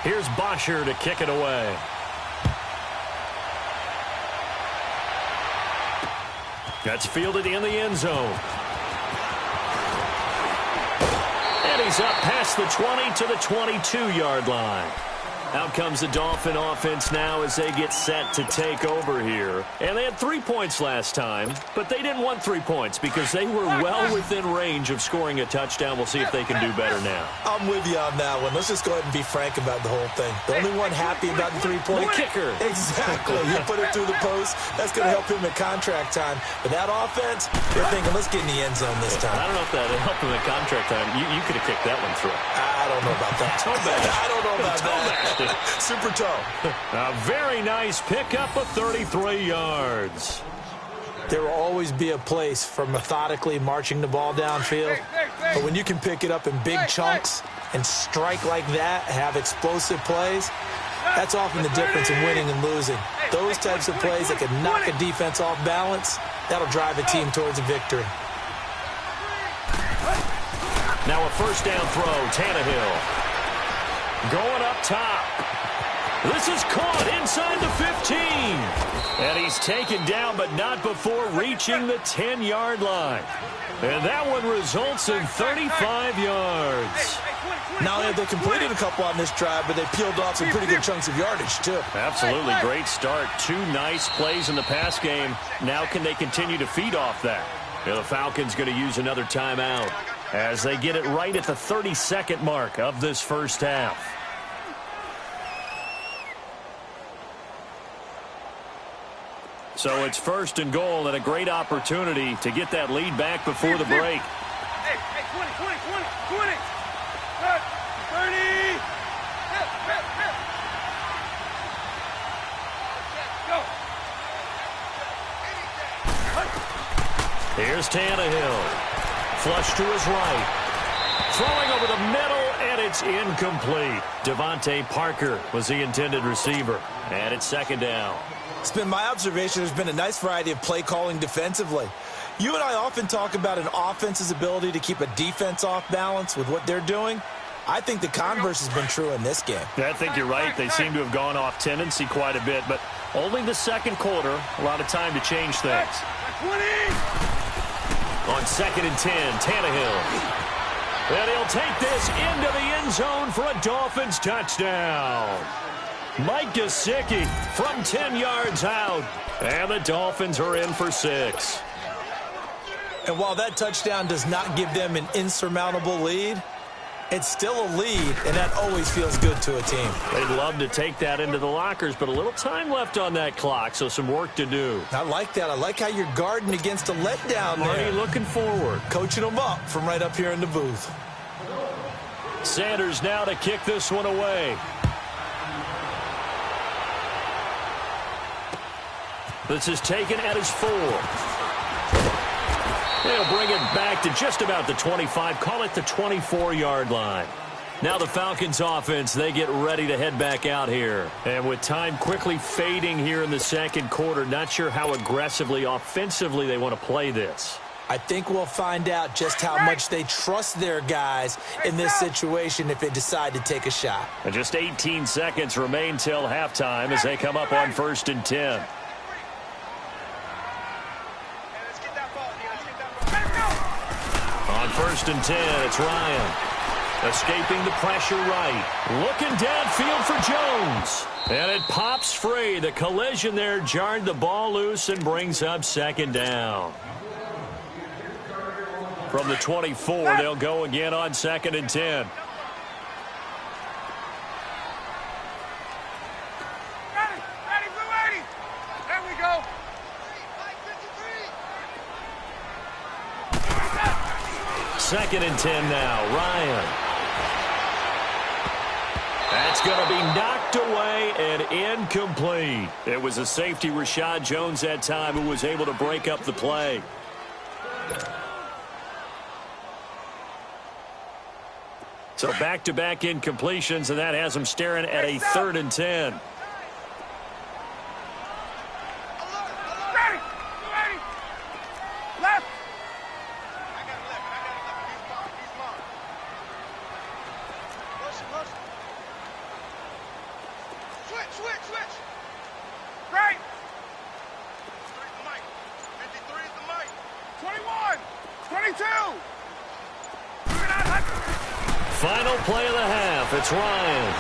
Here's Bosher to kick it away. That's fielded in the end zone. And he's up past the 20 to the 22-yard line. Out comes the Dolphin offense now as they get set to take over here. And they had 3 points last time, but they didn't want 3 points because they were well within range of scoring a touchdown. We'll see if they can do better now. I'm with you on that one. Let's just go ahead and be frank about the whole thing. The only one happy about the 3-point kicker. Exactly. You put it through the post. That's going to help him at contract time. But that offense, they're thinking, let's get in the end zone this time. I don't know if that helped him at contract time. You could have kicked that one through. I don't know about that. I don't know about that. Super toe. A very nice pickup of 33 yards. There will always be a place for methodically marching the ball downfield. But when you can pick it up in big chunks and strike like that, have explosive plays, that's often the difference in winning and losing. Those types of plays that can knock a defense off balance, that'll drive a team towards a victory. Now a first down throw, Tannehill. Going up top. This is caught inside the 15. And he's taken down, but not before reaching the 10-yard line. And that one results in 35 yards. Not only have they completed a couple on this drive, but they peeled off some pretty good chunks of yardage, too. Absolutely. Great start. 2 nice plays in the pass game. Now can they continue to feed off that? The Falcons going to use another timeout as they get it right at the 32nd mark of this first half. So it's first and goal and a great opportunity to get that lead back before the break. Hey, 20, 20, 20, 20. 30. Go. Here's Tannehill. Flush to his right. Throwing over the middle, and it's incomplete. Devontae Parker was the intended receiver. And it's second down. It's been my observation there's been a nice variety of play calling defensively. You and I often talk about an offense's ability to keep a defense off balance with what they're doing. I think the converse has been true in this game. I think you're right. They seem to have gone off tendency quite a bit, but only the second quarter, a lot of time to change things. 20. On 2nd and 10, Tannehill. And he'll take this into the end zone for a Dolphins touchdown. Mike Gesicki from 10 yards out. And the Dolphins are in for 6. And while that touchdown does not give them an insurmountable lead, it's still a lead, and that always feels good to a team. They'd love to take that into the lockers, but a little time left on that clock, so some work to do. I like that. I like how you're guarding against a letdown there. Already looking forward. Coaching them up from right up here in the booth. Sanders now to kick this one away. This is taken at his 4. They'll bring it back to just about the 25. Call it the 24-yard line. Now the Falcons offense, they get ready to head back out here. And with time quickly fading here in the second quarter, not sure how aggressively, offensively they want to play this. I think we'll find out just how much they trust their guys in this situation if they decide to take a shot. And just 18 seconds remain till halftime as they come up on 1st and 10. On 1st and 10, it's Ryan. Escaping the pressure right. Looking downfield for Jones. And it pops free. The collision there jarred the ball loose and brings up 2nd down. From the 24, they'll go again on 2nd and 10. Ready, we're ready. There we go. 2nd and 10 now. Ryan. That's going to be knocked away and incomplete. It was a safety, Rashad Jones, that time, who was able to break up the play. So back-to-back incompletions, and that has them staring at a 3rd and 10. Ready. Left. Switch. Right. 53 is the mic. 21. 22. Final play of the half. It's Ryan.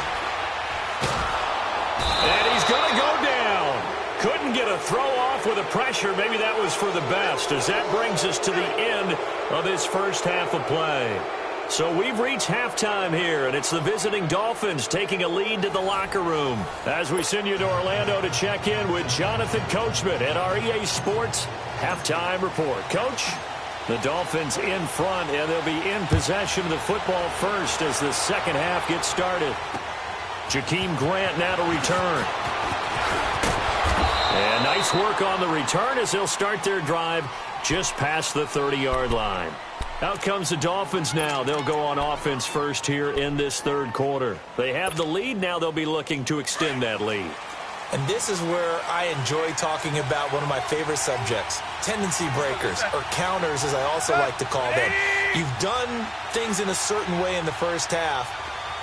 And he's going to go down. Couldn't get a throw off with the pressure. Maybe that was for the best, as that brings us to the end of this first half of play. So we've reached halftime here, and it's the visiting Dolphins taking a lead to the locker room. As we send you to Orlando to check in with Jonathan Coachman at our EA Sports Halftime Report. Coach, the Dolphins in front, and they'll be in possession of the football first as the second half gets started. Jakeem Grant now to return. And nice work on the return as they'll start their drive just past the 30-yard line. Out comes the Dolphins now. They'll go on offense first here in this third quarter. They have the lead. Now they'll be looking to extend that lead. And this is where I enjoy talking about one of my favorite subjects, tendency breakers, or counters as I also like to call them. You've done things in a certain way in the first half,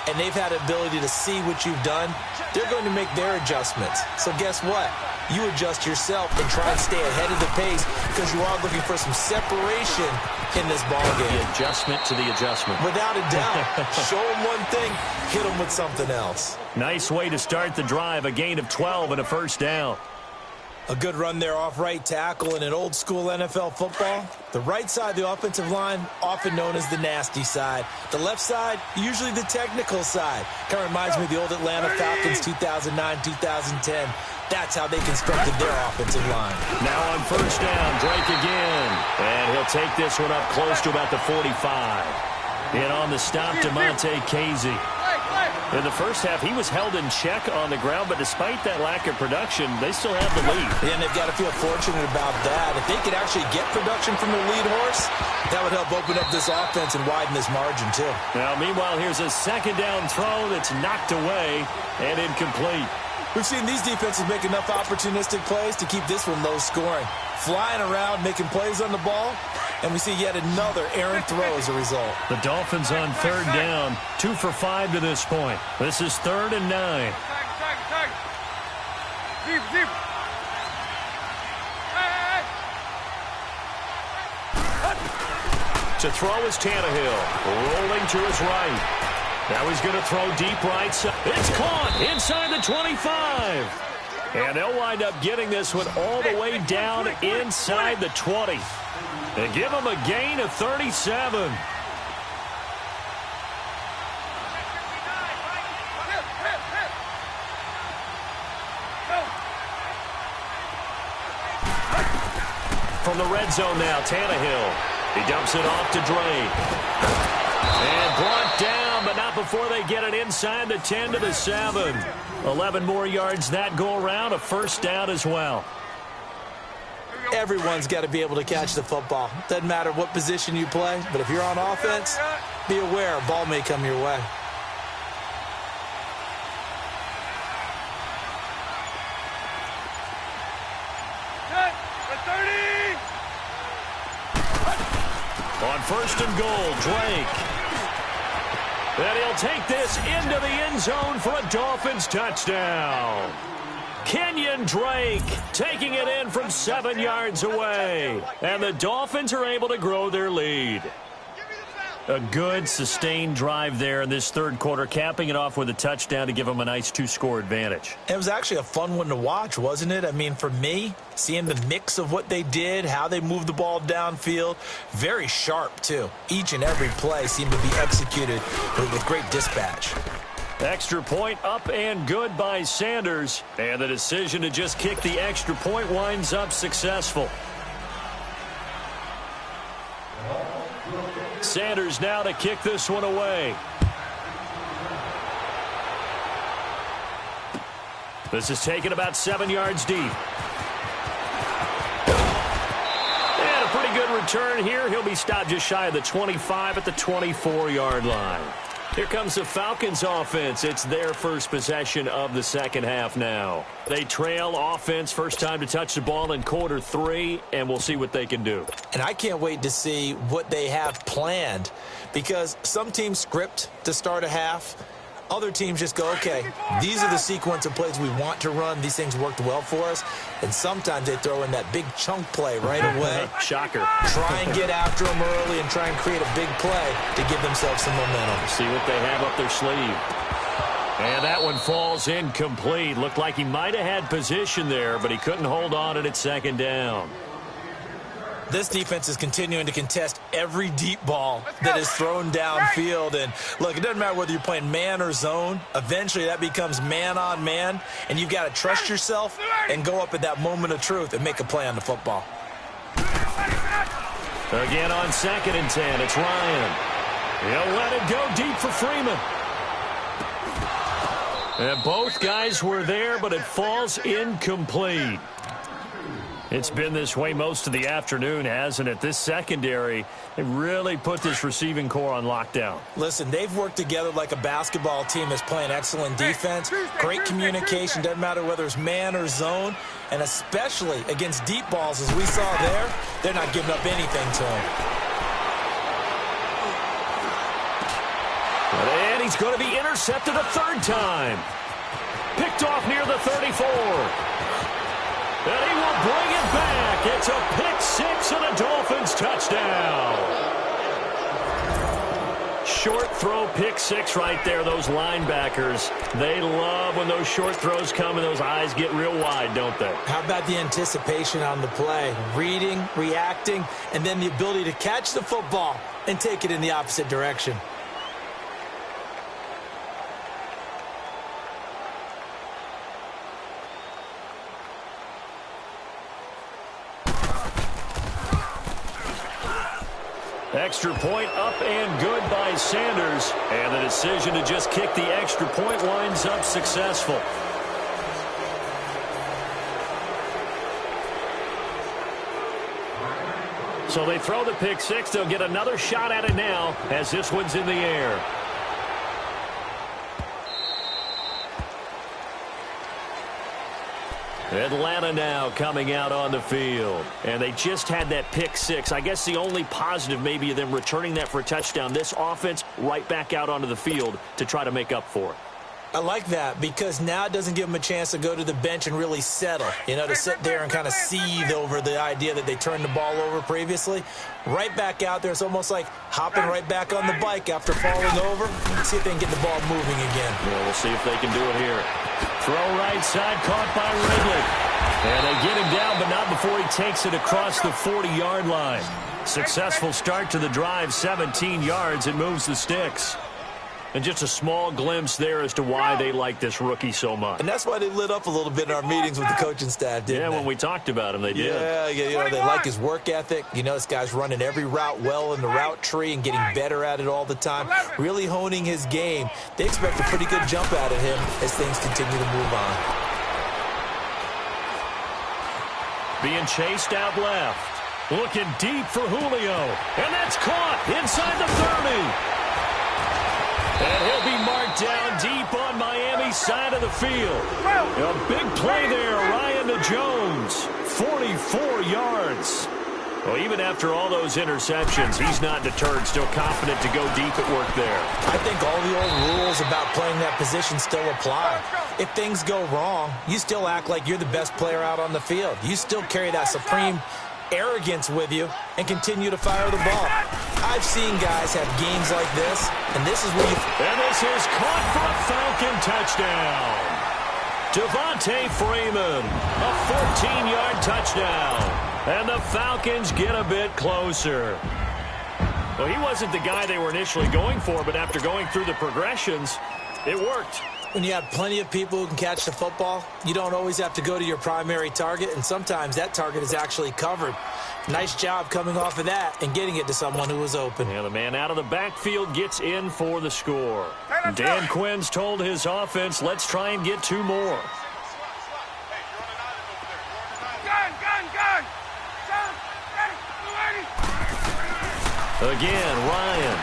and they've had the ability to see what you've done. They're going to make their adjustments. So guess what? You adjust yourself and try and stay ahead of the pace because you are looking for some separation in this ball game. The adjustment to the adjustment. Without a doubt. Show them one thing, hit them with something else. Nice way to start the drive. A gain of 12 and a first down. A good run there off right tackle in an old-school NFL football. The right side of the offensive line, often known as the nasty side. The left side, usually the technical side. Kind of reminds me of the old Atlanta Falcons 2009, 2010. That's how they constructed their offensive line. Now on first down, Drake again. And he'll take this one up close to about the 45. And on the stop, DeMonte Casey. In the first half, he was held in check on the ground, but despite that lack of production, they still have the lead. And they've got to feel fortunate about that. If they could actually get production from their lead horse, that would help open up this offense and widen this margin, too. Now, meanwhile, here's a second down throw that's knocked away and incomplete. We've seen these defenses make enough opportunistic plays to keep this one low scoring. Flying around, making plays on the ball, and we see yet another errant throw as a result. The Dolphins on third down, 2 for 5 to this point. This is 3rd and 9. Deep. To throw is Tannehill, rolling to his right. Now he's going to throw deep right side. It's caught inside the 25. And they'll wind up getting this one all the way down inside the 20. And give him a gain of 37. From the red zone now, Tannehill. He dumps it off to Drake. And brought down, but not before they get it inside the 10 to the 7. 11 more yards that go around, a first down as well. Everyone's got to be able to catch the football. Doesn't matter what position you play, but if you're on offense, be aware a ball may come your way. On first and goal, Drake. And he'll take this into the end zone for a Dolphins touchdown. Kenyon Drake taking it in from 7 yards away. And the Dolphins are able to grow their lead. A good, sustained drive there in this third quarter, capping it off with a touchdown to give them a nice 2-score advantage. It was actually a fun one to watch, wasn't it? I mean, for me, seeing the mix of what they did, how they moved the ball downfield, very sharp, too. Each and every play seemed to be executed with great dispatch. Extra point up and good by Sanders. And the decision to just kick the extra point winds up successful. Sanders now to kick this one away. This is taken about 7 yards deep. And a pretty good return here. He'll be stopped just shy of the 25 at the 24-yard line. Here comes the Falcons offense. It's their first possession of the second half now. They trail offense, first time to touch the ball in quarter 3, and we'll see what they can do. And I can't wait to see what they have planned, because some teams script to start a half. Other teams just go, okay, these are the sequence of plays we want to run. These things worked well for us. And sometimes they throw in that big chunk play right away. Shocker. Try and get after them early and try and create a big play to give themselves some momentum. See what they have up their sleeve. And that one falls incomplete. Looked like he might have had position there, but he couldn't hold on to it at second down. This defense is continuing to contest every deep ball that is thrown downfield. And, look, it doesn't matter whether you're playing man or zone. Eventually, that becomes man on man, and you've got to trust yourself and go up at that moment of truth and make a play on the football. Again on 2nd and 10, it's Ryan. He'll let it go deep for Freeman. And both guys were there, but it falls incomplete. It's been this way most of the afternoon, hasn't it? This secondary, they really put this receiving core on lockdown. Listen, they've worked together like a basketball team that's playing excellent defense. Great communication, doesn't matter whether it's man or zone. And especially against deep balls, as we saw there, they're not giving up anything to them. And he's going to be intercepted a third time. Picked off near the 34. And he will bring it back. It's a pick six and a Dolphins touchdown. Short throw pick six right there. Those linebackers, they love when those short throws come and those eyes get real wide, don't they? How about the anticipation on the play? Reading, reacting, and then the ability to catch the football and take it in the opposite direction. Extra point up and good by Sanders. And the decision to just kick the extra point winds up successful. So they throw the pick six. They'll get another shot at it now as this one's in the air. Atlanta now coming out on the field. And they just had that pick six. I guess the only positive maybe of them returning that for a touchdown. This offense right back out onto the field to try to make up for it. I like that because now it doesn't give them a chance to go to the bench and really settle, you know, to sit there and kind of seethe over the idea that they turned the ball over previously. Right back out there, it's almost like hopping right back on the bike after falling over. See if they can get the ball moving again. Yeah, we'll see if they can do it here. Throw right side, caught by Ridley. And they get him down, but not before he takes it across the 40-yard line. Successful start to the drive, 17 yards, and moves the sticks. And just a small glimpse there as to why they like this rookie so much. And that's why they lit up a little bit in our meetings with the coaching staff, didn't they? Yeah, when we talked about him, they did. Yeah, you know, they like his work ethic. You know, this guy's running every route well in the route tree and getting better at it all the time, really honing his game. They expect a pretty good jump out of him as things continue to move on. Being chased out left. Looking deep for Julio. And that's caught inside the 30. And he'll be marked down deep on Miami's side of the field. A big play there, Ryan to Jones. 44 yards. Well, even after all those interceptions, he's not deterred, still confident to go deep at work there. I think all the old rules about playing that position still apply. If things go wrong, you still act like you're the best player out on the field. You still carry that supreme arrogance with you and continue to fire the ball. I've seen guys have games like this, and this is where you... And this is caught for a Falcon touchdown. Devontae Freeman, a 14-yard touchdown. And the Falcons get a bit closer. Well, he wasn't the guy they were initially going for, but after going through the progressions, it worked. When you have plenty of people who can catch the football, you don't always have to go to your primary target, and sometimes that target is actually covered. Nice job coming off of that and getting it to someone who was open. And the man out of the backfield gets in for the score. Dan Quinn's told his offense, let's try and get two more. Again, Ryan.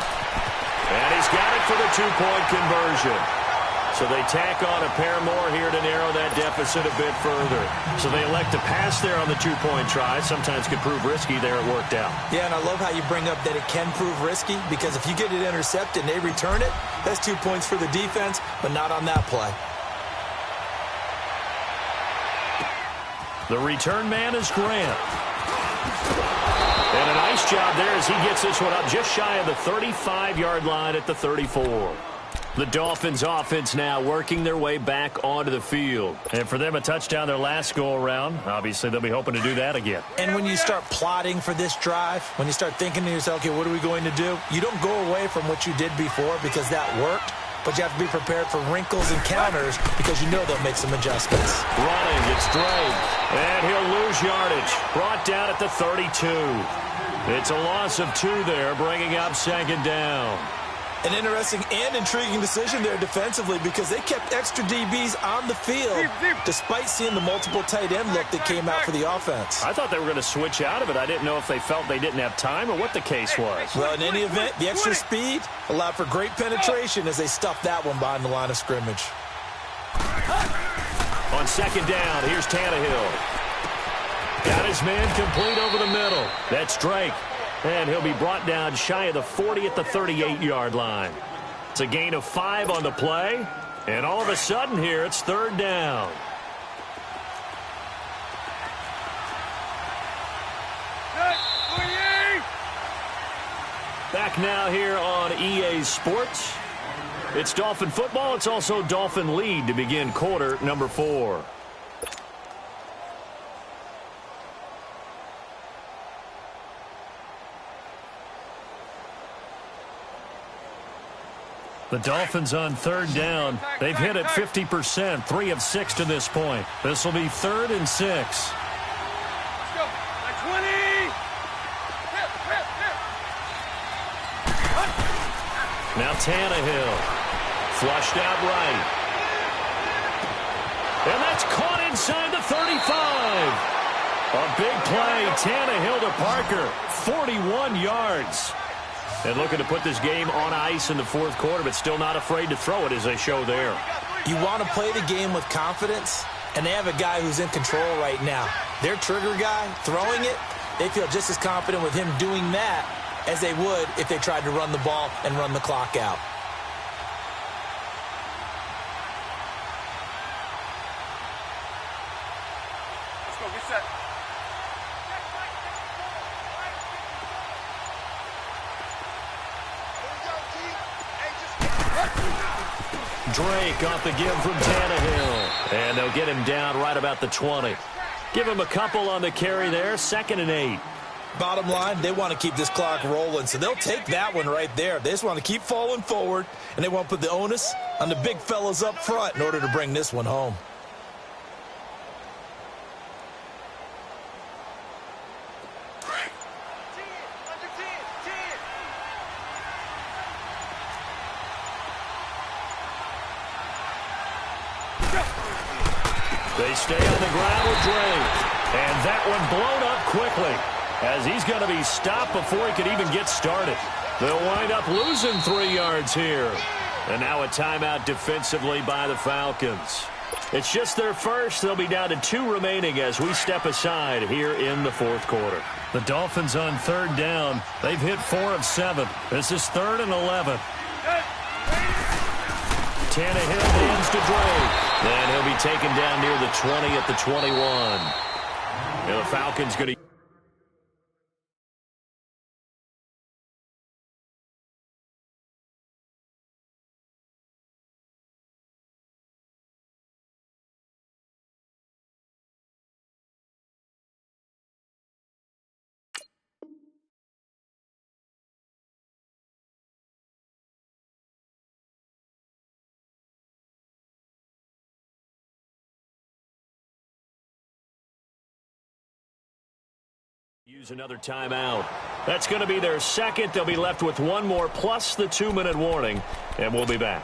And he's got it for the two-point conversion. So they tack on a pair more here to narrow that deficit a bit further. So they elect to pass there on the two-point try. Sometimes could prove risky. There it worked out. Yeah, and I love how you bring up that it can prove risky, because if you get it intercepted and they return it, that's 2 points for the defense, but not on that play. The return man is Grant. And a nice job there as he gets this one up just shy of the 35-yard line at the 34. The Dolphins offense now working their way back onto the field. And for them, a touchdown their last go-around. Obviously, they'll be hoping to do that again. And when you start plotting for this drive, when you start thinking to yourself, okay, what are we going to do? You don't go away from what you did before because that worked, but you have to be prepared for wrinkles and counters because you know they'll make some adjustments. Running, it's Drake. And he'll lose yardage. Brought down at the 32. It's a loss of 2 there, bringing up second down. An interesting and intriguing decision there defensively because they kept extra DBs on the field despite seeing the multiple tight end look that came out for the offense. I thought they were going to switch out of it. I didn't know if they felt they didn't have time or what the case was. Well, in any event, the extra speed allowed for great penetration as they stuffed that one behind the line of scrimmage. On second down, here's Tannehill. Got his man complete over the middle. That's Drake. And he'll be brought down shy of the 40 at the 38-yard line. It's a gain of 5 on the play. And all of a sudden here, it's third down. Back now here on EA Sports. It's Dolphin football. It's also Dolphin lead to begin quarter number 4. The Dolphins on third down. They've hit it 50%, 3 of 6 to this point. This will be 3rd and 6. Let's go. 20. Now Tannehill. Flushed out right. And that's caught inside the 35. A big play. Tannehill to Parker. 41 yards. And looking to put this game on ice in the fourth quarter, but still not afraid to throw it as they show there. You want to play the game with confidence, and they have a guy who's in control right now. Their trigger guy, throwing it, they feel just as confident with him doing that as they would if they tried to run the ball and run the clock out. Let's go. Get set. Drake off the give from Tannehill. And they'll get him down right about the 20. Give him a couple on the carry there. 2nd and 8. Bottom line, they want to keep this clock rolling, so they'll take that one right there. They just want to keep falling forward, and they want to put the onus on the big fellas up front in order to bring this one home. They stay on the ground with Drake. And that one blown up quickly as he's going to be stopped before he could even get started. They'll wind up losing 3 yards here. And now a timeout defensively by the Falcons. It's just their first. They'll be down to 2 remaining as we step aside here in the fourth quarter. The Dolphins on third down. They've hit 4 of 7. This is 3rd and 11. Tannehill hands to Drake. And he'll be taken down near the 20 at the 21. And the Falcons going to... use another timeout. That's going to be their second. They'll be left with 1 more plus the 2-minute warning, and we'll be back.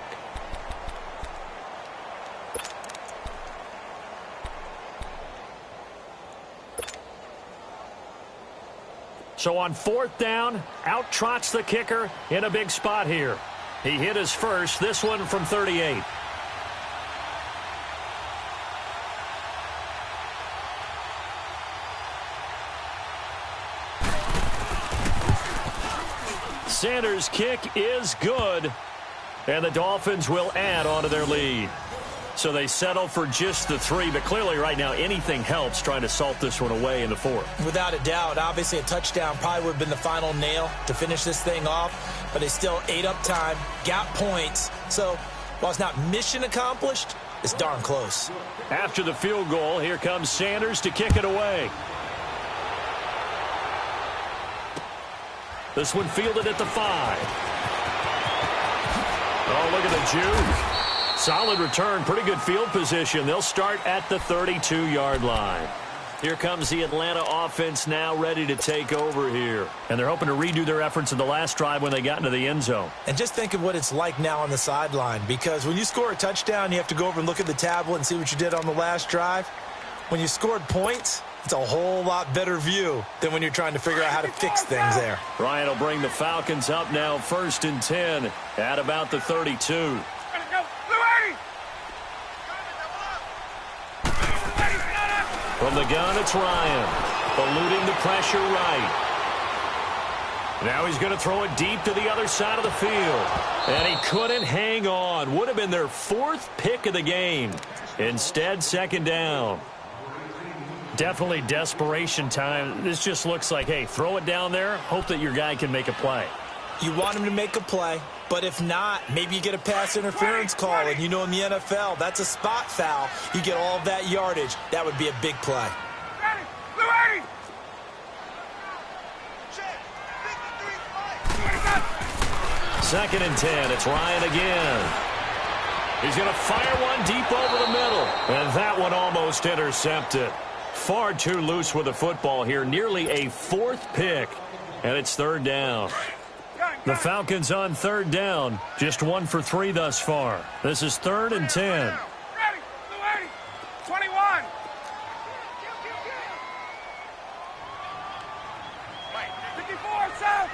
So on 4th down, out trots the kicker in a big spot here. He hit his first, this one from 38. Sanders' kick is good, and the Dolphins will add on to their lead. So they settle for just the 3, but clearly right now anything helps trying to salt this one away in the 4th. Without a doubt, obviously a touchdown probably would have been the final nail to finish this thing off, but they still ate up time, got points. So while it's not mission accomplished, it's darn close. After the field goal, here comes Sanders to kick it away. This one fielded at the 5. Oh, look at the juke. Solid return, pretty good field position. They'll start at the 32-yard line. Here comes the Atlanta offense now ready to take over here. And they're hoping to redo their efforts in the last drive when they got into the end zone. And just think of what it's like now on the sideline, because when you score a touchdown, you have to go over and look at the tablet and see what you did on the last drive. When you scored points, it's a whole lot better view than when you're trying to figure out how to fix things there. Ryan will bring the Falcons up now 1st and 10 at about the 32. From the gun, it's Ryan, eluding the pressure right. Now he's going to throw it deep to the other side of the field. And he couldn't hang on. Would have been their 4th pick of the game. Instead, 2nd down. Definitely desperation time. This just looks like, hey, throw it down there, hope that your guy can make a play. You want him to make a play, but if not, maybe you get a pass interference call, and you know in the NFL, that's a spot foul. You get all of that yardage. That would be a big play. Second and 10, it's Ryan again. He's going to fire one deep over the middle, and that one almost intercepted. Far too loose with the football here, nearly a 4th pick, and it's 3rd down. The Falcons on 3rd down, just 1 for 3 thus far. This is 3rd and 10. Ready, 21. Wait, 54, south.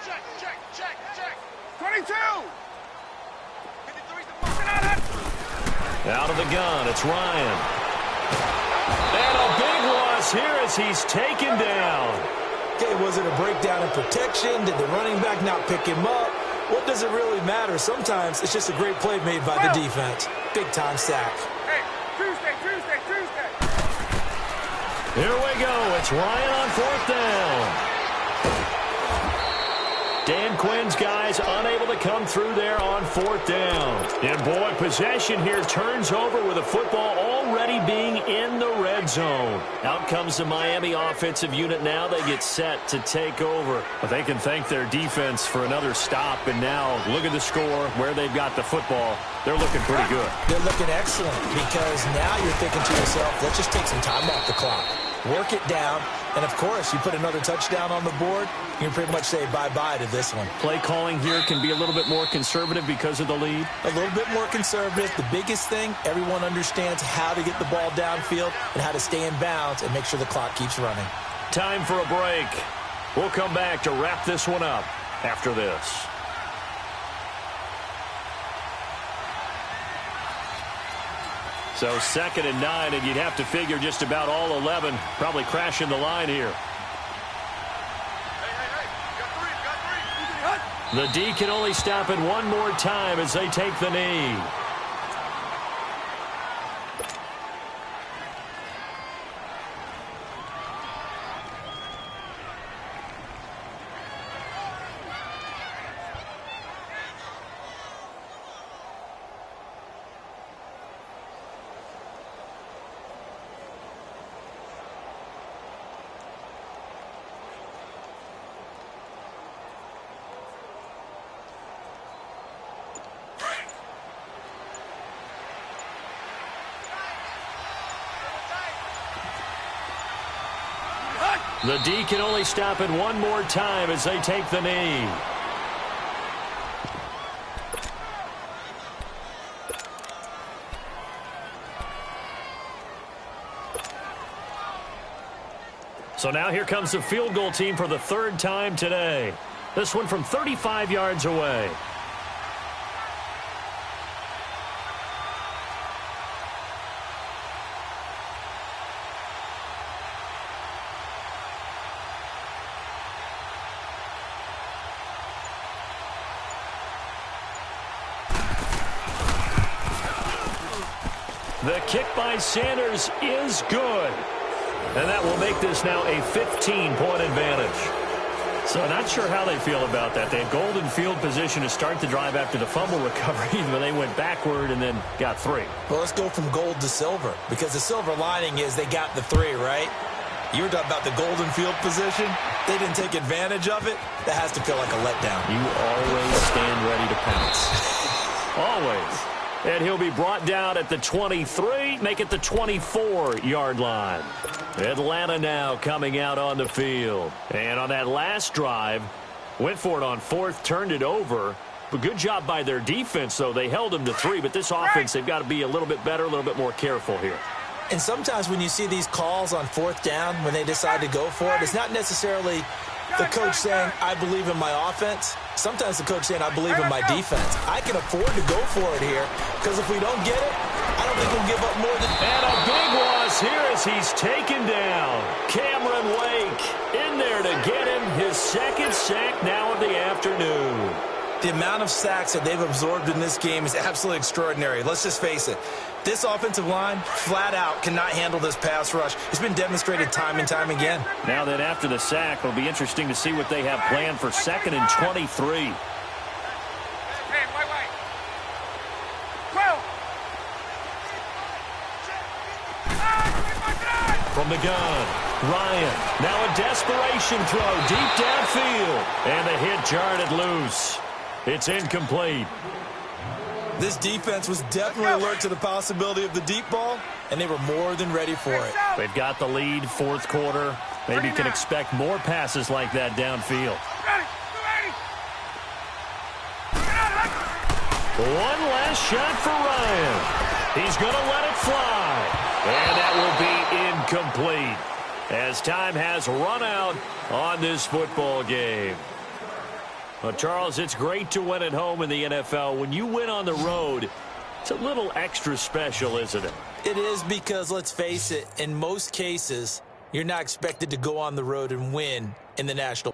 Check. 22. 53's the out of the gun, it's Ryan. And a big loss here as he's taken down. Okay, was it a breakdown in protection? Did the running back not pick him up? What does it really matter? Sometimes it's just a great play made by the defense. Big-time sack. Hey, Tuesday. Here we go. It's Ryan on 4th down. Dan Quinn's guys unable to come through there on 4th down. And boy, possession here turns over with the football already being in the red zone. Out comes the Miami offensive unit now. They get set to take over. But they can thank their defense for another stop. And now look at the score, where they've got the football. They're looking pretty good. They're looking excellent because now you're thinking to yourself, let's just take some time off the clock. Work it down. And, of course, you put another touchdown on the board, you can pretty much say bye-bye to this one. Play calling here can be a little bit more conservative because of the lead. A little bit more conservative. The biggest thing, everyone understands how to get the ball downfield and how to stay in bounds and make sure the clock keeps running. Time for a break. We'll come back to wrap this one up after this. So 2nd and 9, and you'd have to figure just about all 11 probably crashing the line here. The D can only stop it one more time as they take the knee. The D can only stop it one more time as they take the knee. So now here comes the field goal team for the 3rd time today. This one from 35 yards away. The kick by Sanders is good. And that will make this now a 15-point advantage. So not sure how they feel about that. They had golden field position to start the drive after the fumble recovery, but they went backward and then got 3. Well, let's go from gold to silver, because the silver lining is they got the 3, right? You were talking about the golden field position. They didn't take advantage of it. That has to feel like a letdown. You always stand ready to pounce. Always. And he'll be brought down at the 23, make it the 24-yard line. Atlanta now coming out on the field. And on that last drive, went for it on 4th, turned it over. But good job by their defense, though. They held them to 3, but this offense, they've got to be a little bit better, a little bit more careful here. And sometimes when you see these calls on 4th down, when they decide to go for it, it's not necessarily the coach saying, I believe in my offense. Sometimes the coach saying, I believe in my defense. I can afford to go for it here, because if we don't get it, I don't think we'll give up more than... And a big loss here as he's taken down. Cameron Wake in there to get him his 2nd sack now of the afternoon. The amount of sacks that they've absorbed in this game is absolutely extraordinary. Let's just face it. This offensive line, flat out, cannot handle this pass rush. It's been demonstrated time and time again. Now that after the sack, it'll be interesting to see what they have planned for 2nd and 23. Hey, wait. 12. From the gun, Ryan. Now a desperation throw deep downfield. And the hit jarred it loose. It's incomplete. This defense was definitely alert to the possibility of the deep ball, and they were more than ready for it. They've got the lead, 4th quarter. Maybe can expect more passes like that downfield. One last shot for Ryan. He's going to let it fly. And that will be incomplete as time has run out on this football game. Well, Charles, it's great to win at home in the NFL. When you win on the road, it's a little extra special, isn't it? It is, because, let's face it, in most cases, you're not expected to go on the road and win in the National.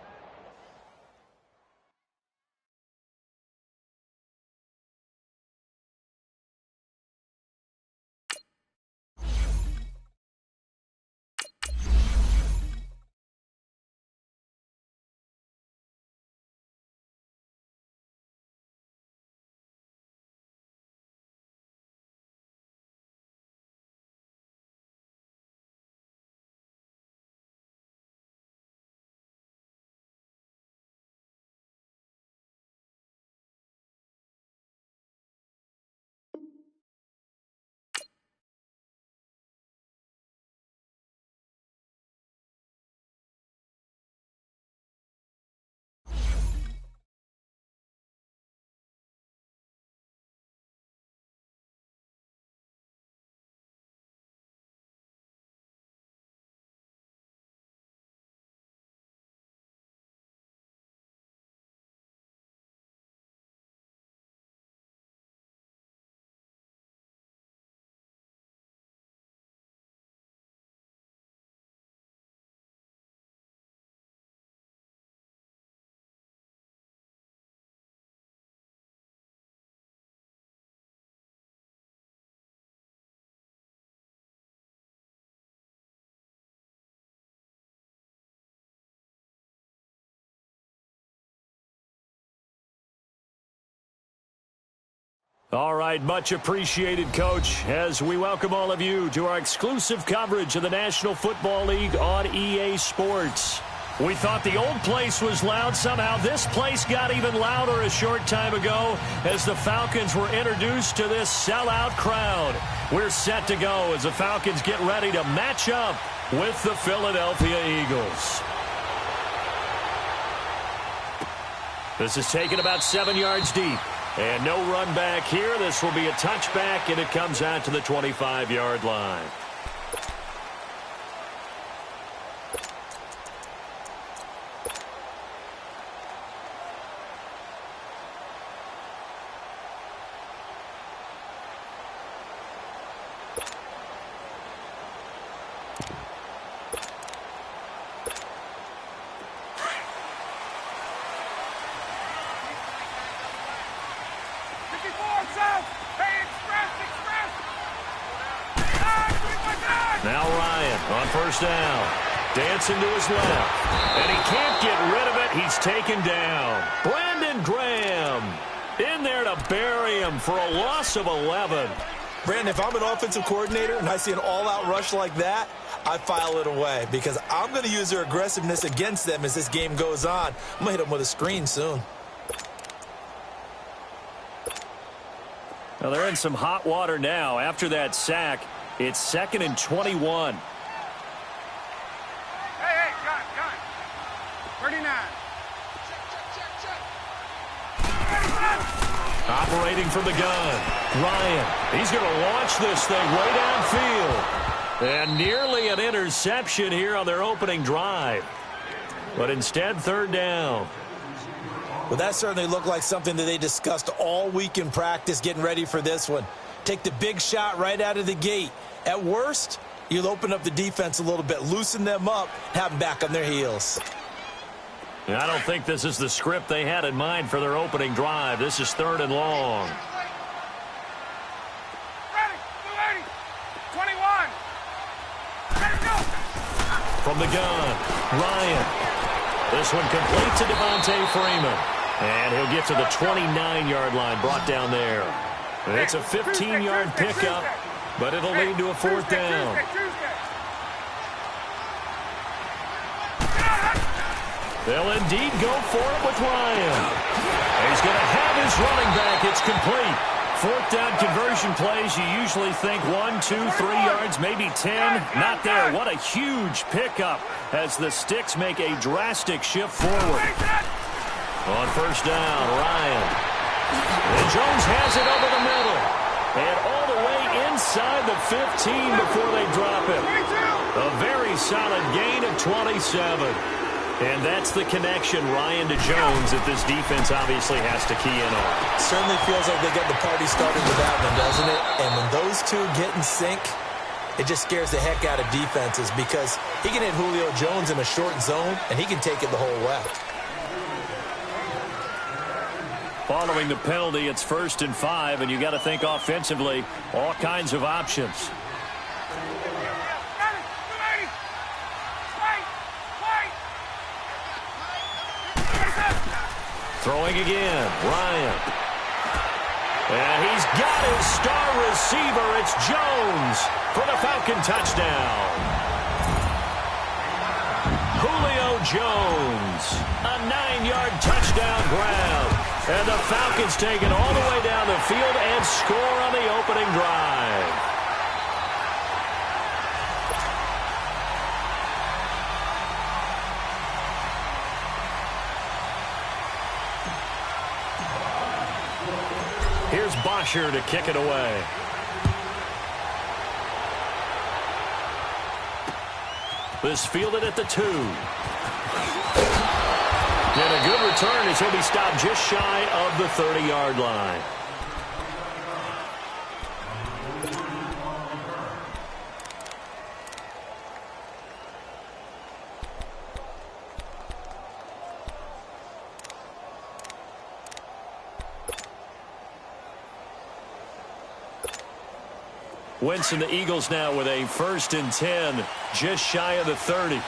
All right, much appreciated, Coach, as we welcome all of you to our exclusive coverage of the National Football League on EA Sports. We thought the old place was loud. Somehow this place got even louder a short time ago as the Falcons were introduced to this sellout crowd. We're set to go as the Falcons get ready to match up with the Philadelphia Eagles. This is taken about 7 yards deep. And no run back here. This will be a touchback, and it comes out to the 25-yard line. Now Ryan on first down. Dancing to his left. And he can't get rid of it. He's taken down. Brandon Graham in there to bury him for a loss of 11. Brandon, if I'm an offensive coordinator and I see an all-out rush like that, I file it away because I'm going to use their aggressiveness against them as this game goes on. I'm going to hit them with a screen soon. Well, they're in some hot water now. After that sack, it's 2nd and 21. Hey, got 39. Operating from the gun. Ryan, he's going to launch this thing way downfield. And nearly an interception here on their opening drive. But instead, 3rd down. Well, that certainly looked like something that they discussed all week in practice getting ready for this one. Take the big shot right out of the gate. At worst, you'll open up the defense a little bit, loosen them up, have them back on their heels. I don't think this is the script they had in mind for their opening drive. This is 3rd and long. Ready, 21. Ready, go. From the gun, Ryan. This one complete to Devontae Freeman. And he'll get to the 29-yard line, brought down there. It's a 15-yard pickup, but it'll lead to a 4th down. They'll indeed go for it with Ryan. He's going to have his running back. It's complete. 4th down conversion plays, you usually think 1, 2, 3 yards, maybe 10. Not there. What a huge pickup as the Sticks make a drastic shift forward. On first down, Ryan. And Jones has it over the middle. And all the way inside the 15 before they drop it. A very solid gain of 27. And that's the connection, Ryan to Jones, that this defense obviously has to key in on. Certainly feels like they got the party started with that one, doesn't it? And when those two get in sync, it just scares the heck out of defenses because he can hit Julio Jones in a short zone, and he can take it the whole way. Following the penalty, it's 1st and 5, and you got to think offensively, all kinds of options. Throwing again, Ryan. And he's got his star receiver. It's Jones for the Falcon touchdown. Julio Jones, a 9-yard touchdown grab. And the Falcons take it all the way down the field and score on the opening drive. Here's Bosher to kick it away. This fielded at the 2. And a good return as he'll be stopped just shy of the 30-yard line. Wentz and the Eagles now with a 1st and 10, just shy of the 30.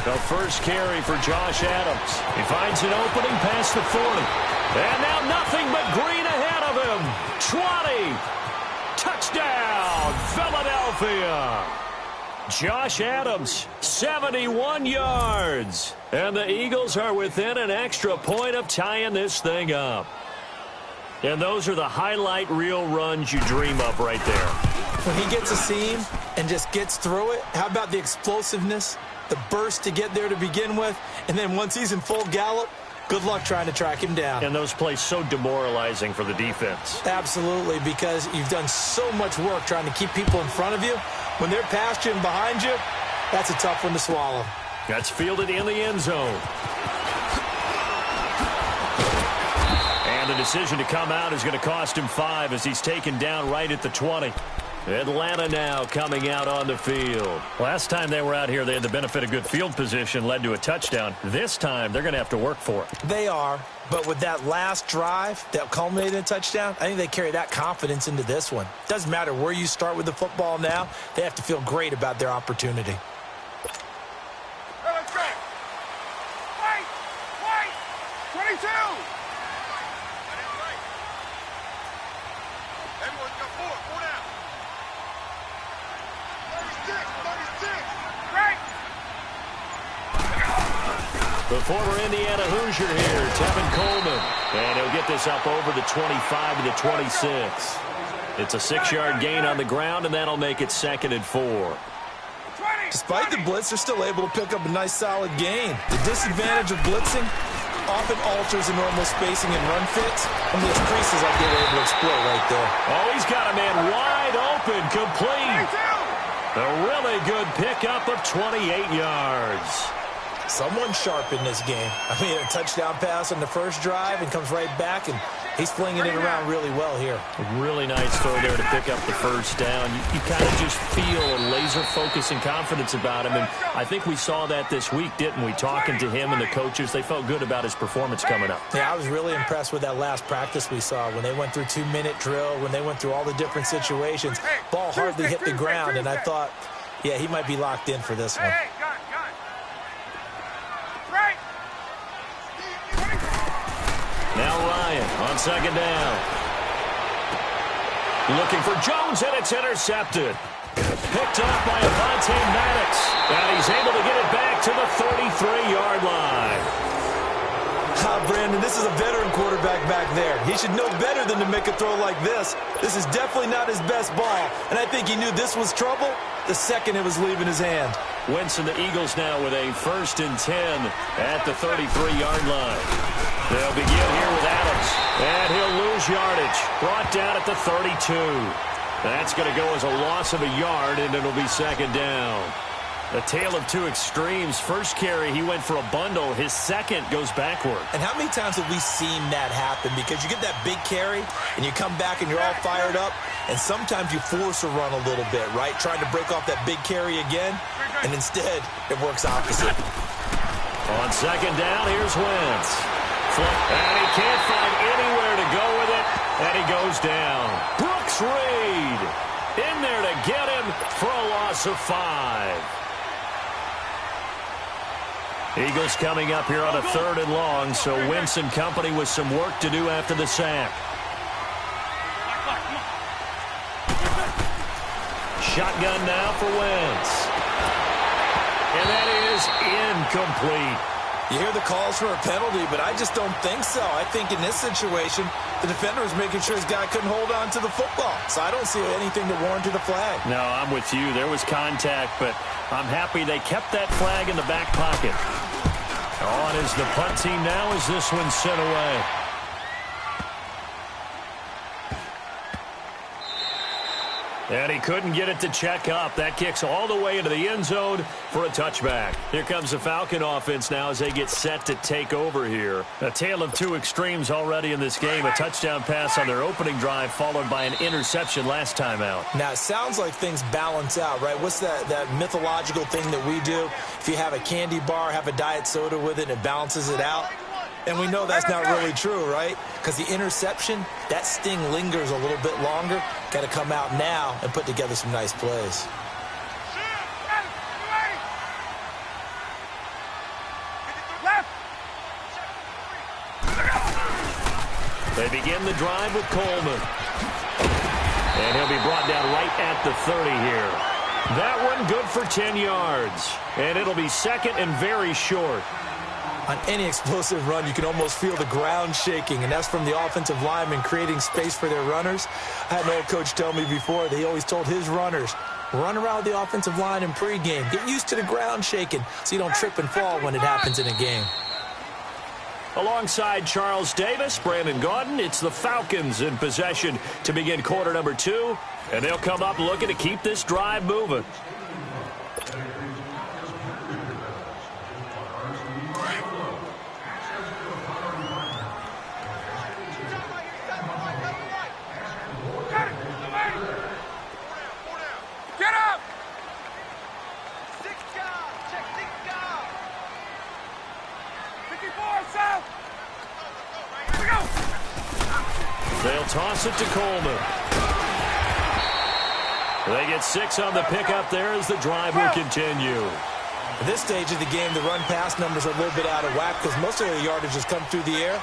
The first carry for Josh Adams. He finds an opening past the 40. And now nothing but green ahead of him. 20. Touchdown, Philadelphia. Josh Adams, 71 yards. And the Eagles are within an extra point of tying this thing up. And those are the highlight reel runs you dream of right there. When he gets a seam and just gets through it, how about the explosiveness, the burst to get there to begin with, and then once he's in full gallop, good luck trying to track him down. And those plays so demoralizing for the defense. Absolutely, because you've done so much work trying to keep people in front of you. When they're past you and behind you, that's a tough one to swallow. That's fielded in the end zone. And the decision to come out is going to cost him 5 as he's taken down right at the 20. Atlanta now coming out on the field. Last time they were out here, they had the benefit of good field position, led to a touchdown. This time, they're going to have to work for it. They are, but with that last drive that culminated in a touchdown, I think they carry that confidence into this one. Doesn't matter where you start with the football now, they have to feel great about their opportunity. Let's go. Wait. 22. Everyone's got four down. 36. Right. The former Indiana Hoosier here, Tevin Coleman. And he'll get this up over the 25 to the 26. It's a 6-yard gain on the ground, and that'll make it 2nd and 4. Despite the blitz, they're still able to pick up a nice, solid gain. The disadvantage of blitzing often alters the normal spacing and run fits, and those creases like they were able to exploit right there. Oh, he's got a man wide open, complete. A really good pickup of 28 yards. Someone sharp in this game. I mean, a touchdown pass on the first drive and comes right back, and he's flinging it around really well here. A really nice throw there to pick up the first down. You kind of just feel a laser focus and confidence about him, and I think we saw that this week, didn't we? Talking to him and the coaches, they felt good about his performance coming up. Yeah, I was really impressed with that last practice we saw when they went through 2-minute drill, when they went through all the different situations. Ball hardly hit the ground, and I thought, yeah, he might be locked in for this one. Gun. Now Ryan on 2nd down. Looking for Jones, and it's intercepted. Picked off by Avonte Maddox. And he's able to get it back to the 33-yard line. Brandon, this is a veteran quarterback back there. He should know better than to make a throw like this. This is definitely not his best ball, and I think he knew this was trouble the second it was leaving his hand. Wentz and the Eagles now with a 1st and 10 at the 33-yard line. They'll begin here with Adams, and he'll lose yardage. Brought down at the 32. That's going to go as a loss of a yard, and it'll be 2nd down. A tale of two extremes. First carry, he went for a bundle. His second goes backward. And how many times have we seen that happen? Because you get that big carry, and you come back and you're all fired up, and sometimes you force a run a little bit, right? Trying to break off that big carry again, and instead it works opposite. On 2nd down, here's Wentz. And he can't find anywhere to go with it, and he goes down. Brooks Reed in there to get him for a loss of 5. Eagles coming up here on a 3rd and long, so Wentz and company with some work to do after the sack. Shotgun now for Wentz. And that is incomplete. You hear the calls for a penalty, but I just don't think so. I think in this situation, the defender was making sure his guy couldn't hold on to the football. So I don't see anything that warranted a flag. No, I'm with you. There was contact, but I'm happy they kept that flag in the back pocket. On is the punt team now as this one's sent away. And he couldn't get it to check up. That kicks all the way into the end zone for a touchback. Here comes the Falcon offense now as they get set to take over here. A tale of two extremes already in this game. A touchdown pass on their opening drive followed by an interception last time out. Now, it sounds like things balance out, right? What's that mythological thing that we do? If you have a candy bar, have a diet soda with it, it balances it out. And we know that's not really true, right? Because the interception, that sting lingers a little bit longer. Got to come out now and put together some nice plays. They begin the drive with Coleman. And he'll be brought down right at the 30 here. That one good for 10 yards. And it'll be 2nd and very short. On any explosive run, you can almost feel the ground shaking, and that's from the offensive linemen creating space for their runners. I had an old coach tell me before that he always told his runners, run around the offensive line in pregame. Get used to the ground shaking so you don't trip and fall when it happens in a game. Alongside Charles Davis, Brandon Gaudin, it's the Falcons in possession to begin quarter number 2, and they'll come up looking to keep this drive moving. toss it to Coleman. They get 6 on the pickup there as the drive will continue. At this stage of the game, the run-pass numbers are a little bit out of whack because most of their yardage has come through the air.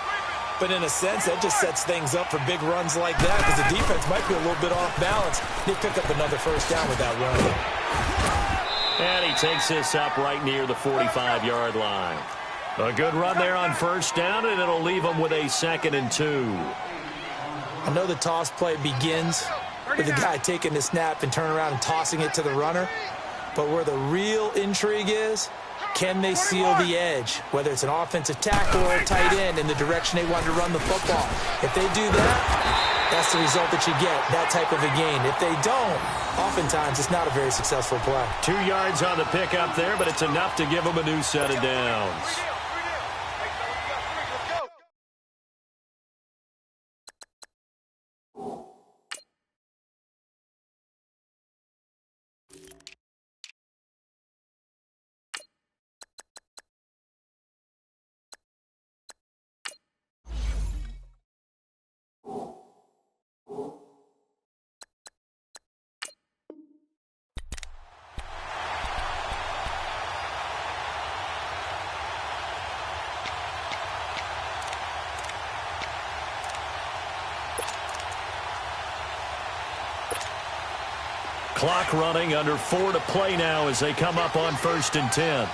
But in a sense, that just sets things up for big runs like that because the defense might be a little bit off balance. They pick up another first down with that run. And he takes this up right near the 45-yard line. A good run there on first down, and it'll leave them with a 2nd and 2. I know the toss play begins with the guy taking the snap and turning around and tossing it to the runner. But where the real intrigue is, can they seal the edge, whether it's an offensive tackle or a tight end in the direction they want to run the football? If they do that, that's the result that you get, that type of a gain. If they don't, oftentimes it's not a very successful play. 2 yards on the pickup there, but it's enough to give them a new set of downs. Clock running, under 4 to play now as they come up on 1st and 10.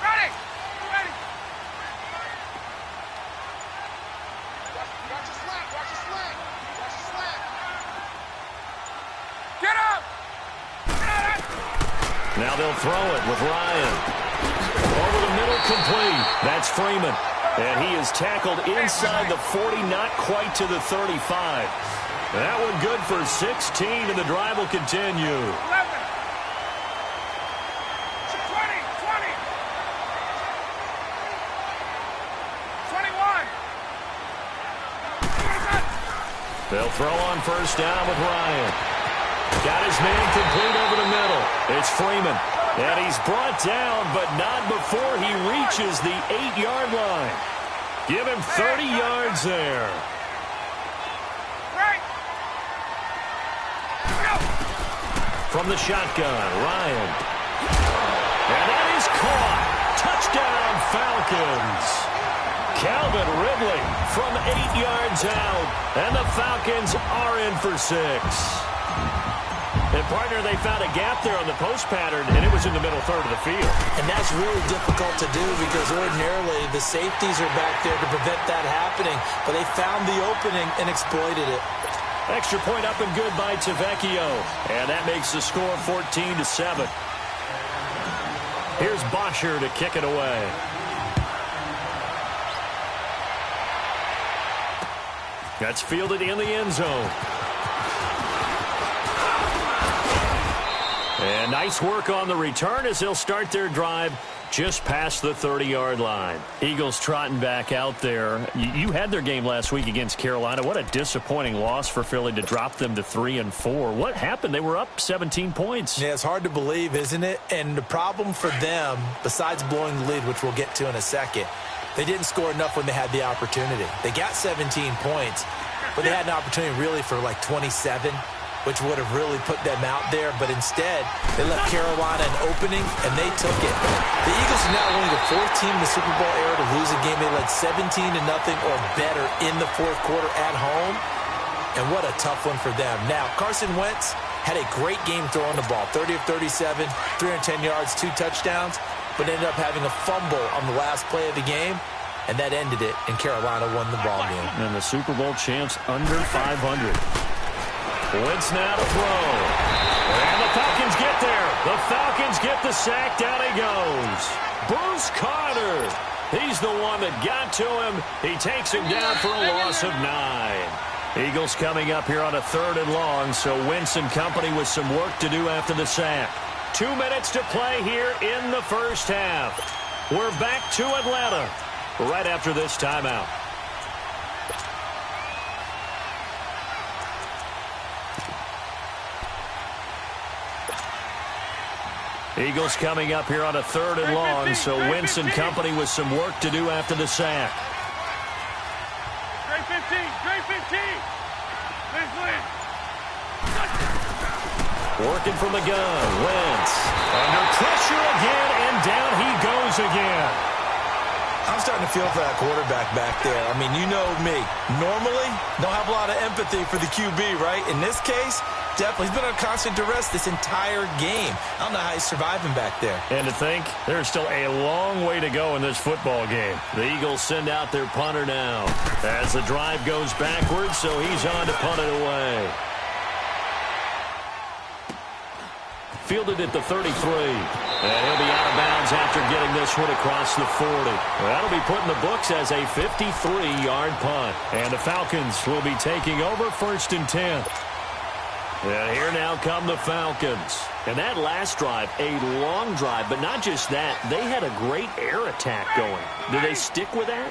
Ready! Ready! Watch your slant! Watch your slant! Watch your slant! Get up! Now they'll throw it with Ryan. Over the middle, complete. That's Freeman. And he is tackled inside the 40, not quite to the 35. That one good for 16, and the drive will continue. 11. 20. 20. 21. They'll throw on first down with Ryan. Got his man complete over the middle. It's Freeman. And he's brought down, but not before he reaches the 8-yard line. Give him 30 yards there. From the shotgun, Ryan. And that is caught. Touchdown, Falcons. Calvin Ridley from 8 yards out. And the Falcons are in for 6. And, partner, they found a gap there on the post pattern, and it was in the middle third of the field. And that's really difficult to do because ordinarily the safeties are back there to prevent that happening. But they found the opening and exploited it. Extra point up and good by Tavecchio. And that makes the score 14-7. Here's Bosher to kick it away. That's fielded in the end zone. And nice work on the return as they'll start their drive just past the 30-yard line. Eagles trotting back out there. You had their game last week against Carolina. What a disappointing loss for Philly to drop them to 3-4. What happened? They were up 17 points. Yeah, it's hard to believe, isn't it? And the problem for them, besides blowing the lead, which we'll get to in a second, they didn't score enough when they had the opportunity. They got 17 points, but they had an opportunity really for like 27, which would have really put them out there. But instead, they left Carolina an opening, and they took it. The Eagles are now only the 4th team in the Super Bowl era to lose a game. They led 17-0 or better in the 4th quarter at home. And what a tough one for them. Now, Carson Wentz had a great game throwing the ball. 30 of 37, 310 yards, 2 touchdowns, but ended up having a fumble on the last play of the game. And that ended it, and Carolina won the ball game. And the Super Bowl champs under 500. Wentz now to throw. And the Falcons get there. The Falcons get the sack. Down he goes. Bruce Carter. He's the one that got to him. He takes him down for a loss of 9. Eagles coming up here on a 3rd and long, so Wentz and company with some work to do after the sack. 2 minutes to play here in the first half. We're back to Atlanta right after this timeout. Eagles coming up here on a 3rd and long, so Wentz and company with some work to do after the sack. Straight 15. Let's win. Working from the gun. Wentz under pressure again, and down he goes again. I'm starting to feel for that quarterback back there. I mean, you know me. Normally, don't have a lot of empathy for the QB, right? In this case, definitely. He's been under constant duress this entire game. I don't know how he's surviving back there. And to think, there's still a long way to go in this football game. The Eagles send out their punter now as the drive goes backwards, so he's on to punt it away. Fielded at the 33. And he'll be out of bounds after getting this one across the 40. That'll be put in the books as a 53-yard punt. And the Falcons will be taking over 1st and 10. And here now come the Falcons. And that last drive, a long drive, but not just that. They had a great air attack going. Do they stick with that?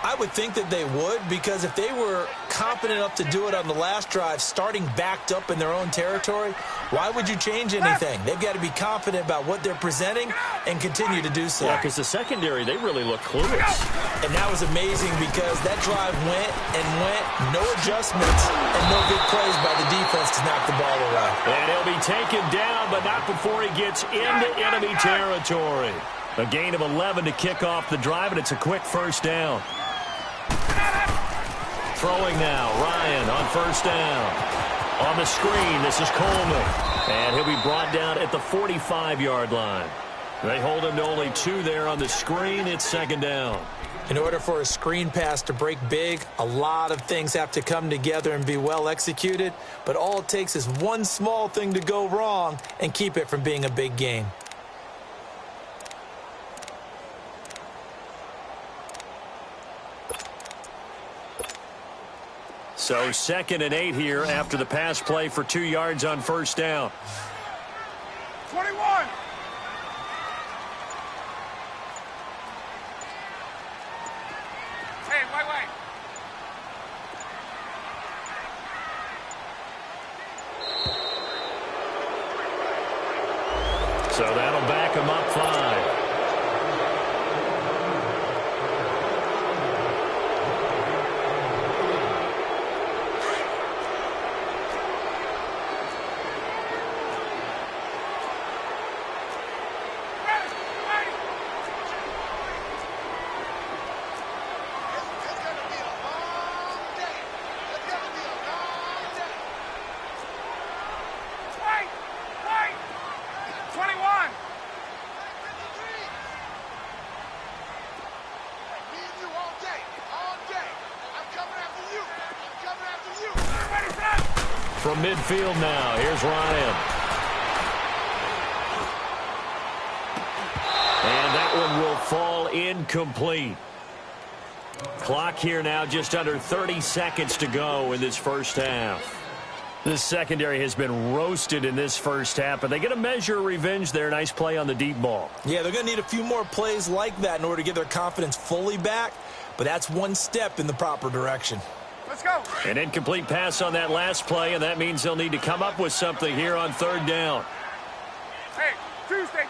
I would think that they would, because if they were confident enough to do it on the last drive, starting backed up in their own territory, why would you change anything? They've got to be confident about what they're presenting and continue to do so. Yeah, because the secondary, they really look clueless. And that was amazing because that drive went and went, no adjustments, and no big plays by the defense to knock the ball away. And he'll be taken down, but not before he gets into enemy territory. A gain of 11 to kick off the drive, and it's a quick first down. Throwing now, Ryan on 1st down. On the screen, this is Coleman. And he'll be brought down at the 45-yard line. They hold him to only 2 there on the screen. It's 2nd down. In order for a screen pass to break big, a lot of things have to come together and be well executed. But all it takes is one small thing to go wrong and keep it from being a big game. So 2nd and 8 here after the pass play for 2 yards on 1st down. 21. Hey, wait. So that'll back him up 5. From midfield now, here's Ryan. And that one will fall incomplete. Clock here now, just under 30 seconds to go in this first half. This secondary has been roasted in this first half, but they get a measure of revenge there. Nice play on the deep ball. Yeah, they're going to need a few more plays like that in order to get their confidence fully back, but that's one step in the proper direction. Let's go. An incomplete pass on that last play, and that means they'll need to come up with something here on 3rd down. Hey, Tuesday.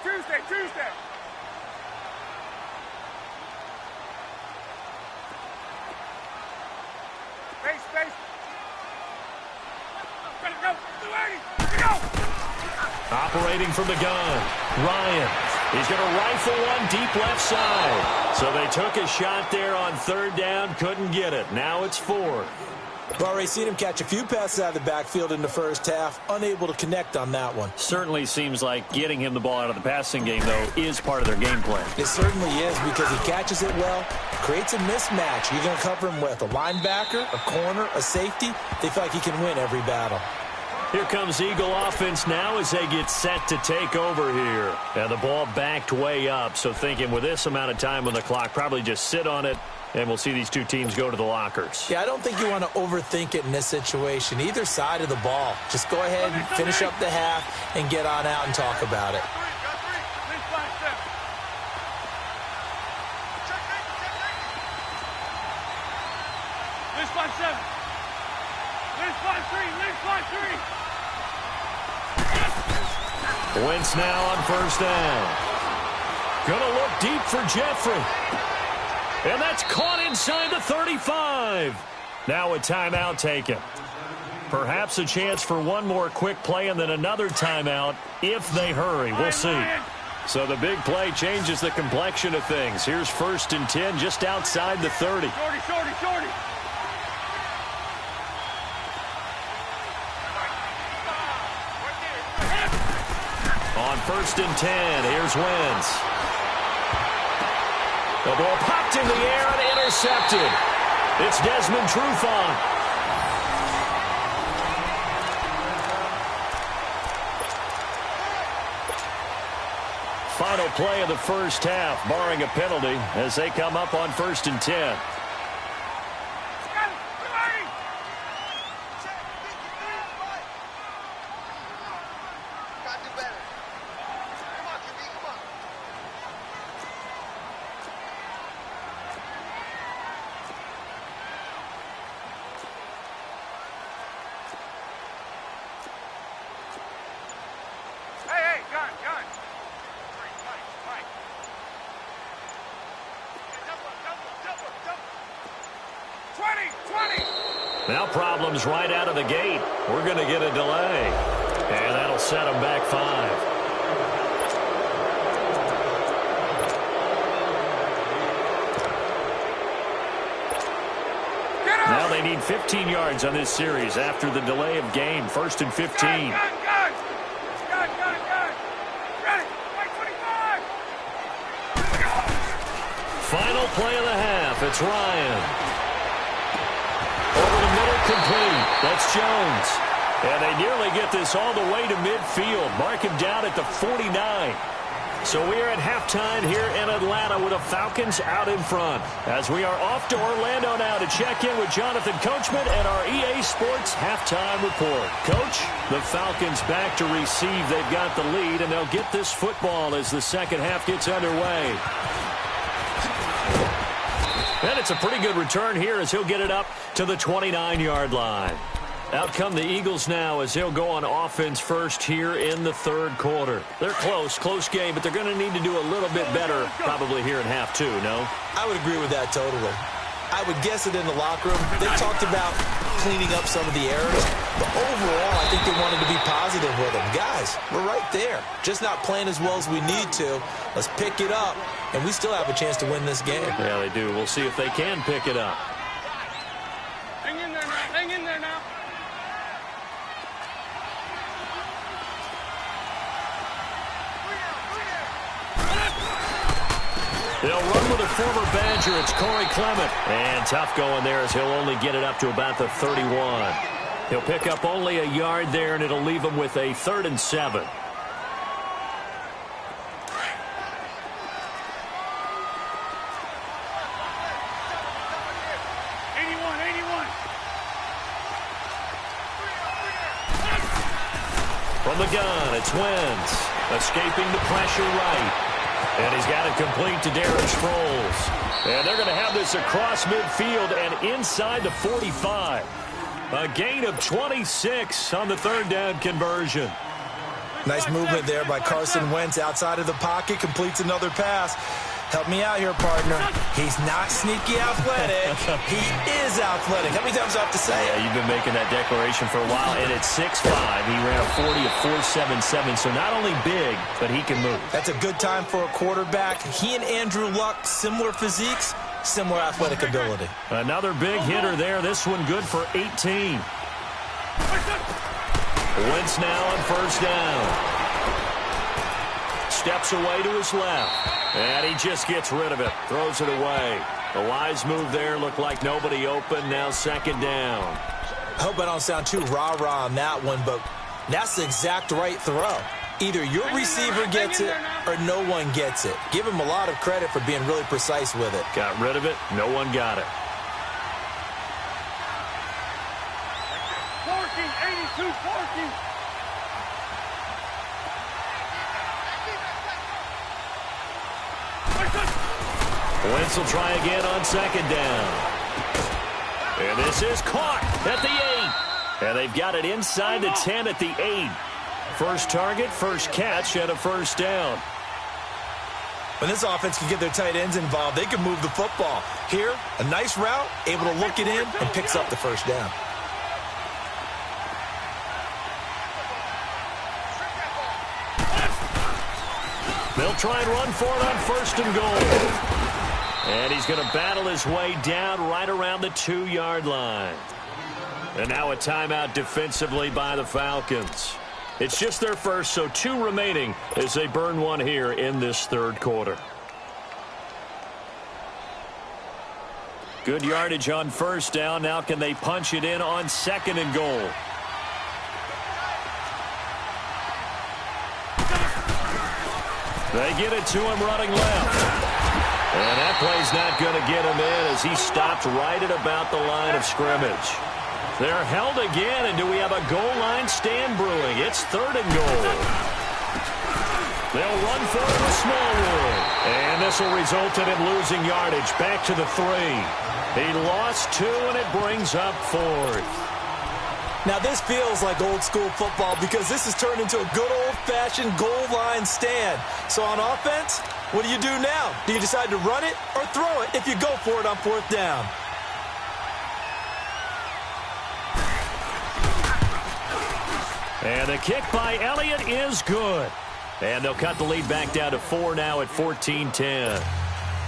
Space. Ready, go. Operating from the gun, Ryan. He's going to rifle one deep left side. So they took a shot there on 3rd down, couldn't get it. Now it's 4th. We've already seen him catch a few passes out of the backfield in the first half, unable to connect on that one. Certainly seems like getting him the ball out of the passing game, though, is part of their game plan. It certainly is, because he catches it well, creates a mismatch. You're going to cover him with a linebacker, a corner, a safety. They feel like he can win every battle. Here comes Eagle offense now as they get set to take over here. And the ball backed way up, so thinking with this amount of time on the clock, probably just sit on it, and we'll see these two teams go to the lockers. Yeah, I don't think you want to overthink it in this situation. Either side of the ball. Just go ahead and finish up the half and get on out and talk about it. Wentz now on 1st down. Gonna look deep for Jeffrey. And that's caught inside the 35. Now a timeout taken. Perhaps a chance for one more quick play and then another timeout if they hurry. We'll see. So the big play changes the complexion of things. Here's 1st and 10 just outside the 30. Shorty. On 1st and 10, here's Wentz. The ball popped in the air and intercepted. It's Desmond Trufant. Final play of the first half, barring a penalty, as they come up on 1st and 10. Now problems right out of the gate. We're going to get a delay. And that'll set them back 5. Now they need 15 yards on this series after the delay of game. 1st and 15. Got it. Ready. 25. Final play of the half. It's Ryan. Over the middle, complete. That's Jones. And they nearly get this all the way to midfield. Mark him down at the 49. So we are at halftime here in Atlanta with the Falcons out in front. As we are off to Orlando now to check in with Jonathan Coachman and our EA Sports halftime report. Coach, the Falcons back to receive. They've got the lead, and they'll get this football as the second half gets underway. And it's a pretty good return here as he'll get it up to the 29-yard line. Out come the Eagles now as they'll go on offense first here in the 3rd quarter. They're close game, but they're going to need to do a little bit better probably here in half 2, no? I would agree with that totally. I would guess it in the locker room. They talked about cleaning up some of the errors, but overall I think they wanted to be positive with them. Guys, we're right there. Just not playing as well as we need to. Let's pick it up, and we still have a chance to win this game. Yeah, they do. We'll see if they can pick it up. Hang in there now. They'll run with a former Badger. It's Corey Clement. And tough going there as he'll only get it up to about the 31. He'll pick up only a yard there, and it'll leave him with a 3rd and 7. 81. From the gun, it's Wentz. Escaping the pressure right. And he's got it complete to Darren Sproles. And they're going to have this across midfield and inside the 45. A gain of 26 on the 3rd down conversion. Nice movement there by Carson Wentz outside of the pocket. Completes another pass. Help me out here, partner. He's not sneaky athletic. He is athletic. How many times do I have to say it? Yeah, you've been making that declaration for a while. And at 6'5", he ran a 40 of 4.77. So not only big, but he can move. That's a good time for a quarterback. He and Andrew Luck, similar physiques, similar athletic ability. Another big hitter there. This one good for 18. Wentz now on 1st down. Steps away to his left. And he just gets rid of it. Throws it away. The wise move there. Looked like nobody open. Now 2nd down. I hope I don't sound too rah-rah on that one, but that's the exact right throw. Either your receiver gets it or no one gets it. Give him a lot of credit for being really precise with it. Got rid of it. No one got it. 82-14. Wentz will try again on 2nd down. And this is caught at the 8. And they've got it inside the 10 at the 8. First target, first catch, and a 1st down. When this offense can get their tight ends involved, they can move the football. Here, a nice route, able to look it in, and picks up the first down. They'll try and run for it on 1st and goal. And he's going to battle his way down right around the 2-yard line. And now a timeout defensively by the Falcons. It's just their first, so 2 remaining as they burn one here in this 3rd quarter. Good yardage on 1st down. Now can they punch it in on 2nd and goal? They get it to him running left. And that play's not going to get him in as he stopped right at about the line of scrimmage. They're held again, and do we have a goal line stand brewing? It's 3rd and goal. They'll run for it with Smallwood. And this will result in him losing yardage back to the 3. He lost 2, and it brings up 4th. Now, this feels like old-school football because this has turned into a good old-fashioned goal line stand. So on offense, what do you do now? Do you decide to run it or throw it if you go for it on 4th down? And the kick by Elliott is good. And they'll cut the lead back down to 4 now at 14-10.